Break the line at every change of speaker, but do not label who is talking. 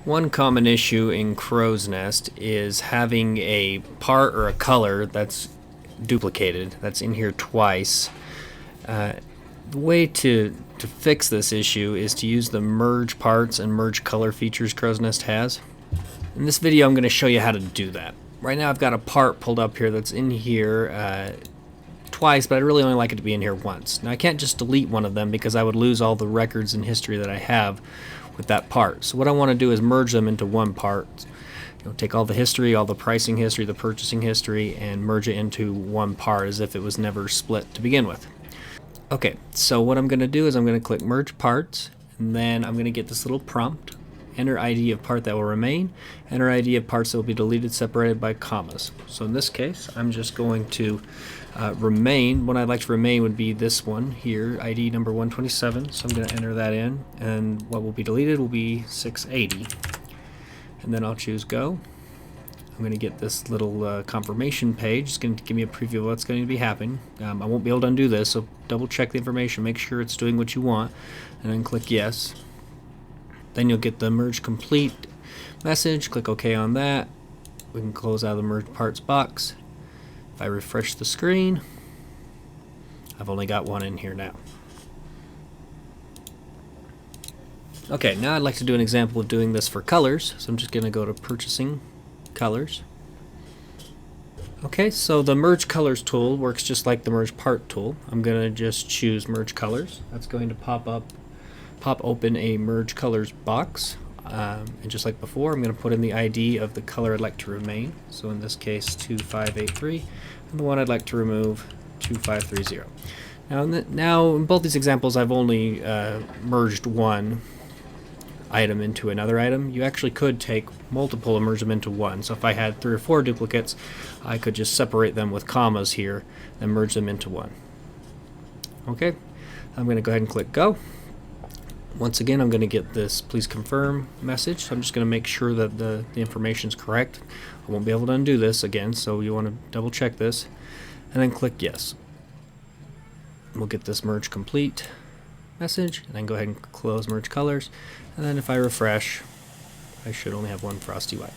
One common issue in Crow's Nest is having a part or a color that's duplicated, that's in here twice. The way to fix this issue is to use the merge parts and merge color features Crow's Nest has. In this video I'm going to show you how to do that. Right now I've got a part pulled up here that's in here twice, but I'd really only like it to be in here once. Now I can't just delete one of them because I would lose all the records and history that I have with that part. So what I want to do is merge them into one part. Take all the history, all the pricing history, the purchasing history, and merge it into one part as if it was never split to begin with. Okay, so what I'm going to do is I'm going to click Merge Parts, and then I'm going to get this little prompt. Enter ID of part that will remain, enter ID of parts that will be deleted separated by commas. So in this case, I'm just going to remain. What I'd like to remain would be this one here, ID number 127. So I'm going to enter that in, and what will be deleted will be 680. And then I'll choose Go. I'm going to get this little confirmation page. It's going to give me a preview of what's going to be happening. I won't be able to undo this, so double check the information, make sure it's doing what you want, and then click Yes. Then you'll get the merge complete message. Click OK on that. We can close out of the merge parts box. If I refresh the screen, I've only got one in here now. Okay, now I'd like to do an example of doing this for colors. So I'm just going to go to Purchasing, Colors. Okay, so the Merge Colors tool works just like the Merge Part tool. I'm going to just choose Merge Colors. That's going to pop open a Merge Colors box. And just like before, I'm going to put in the ID of the color I'd like to remain. So in this case, 2583. And the one I'd like to remove, 2530. Now in both these examples, I've only merged one item into another item. You actually could take multiple and merge them into one. So if I had 3 or 4 duplicates, I could just separate them with commas here and merge them into one. Okay, I'm going to go ahead and click Go. Once again, I'm going to get this please confirm message. So I'm just going to make sure that the information is correct. I won't be able to undo this again, so you want to double check this and then click Yes. We'll get this merge complete message, and then go ahead and close Merge Colors, and then if I refresh, I should only have one frosty white.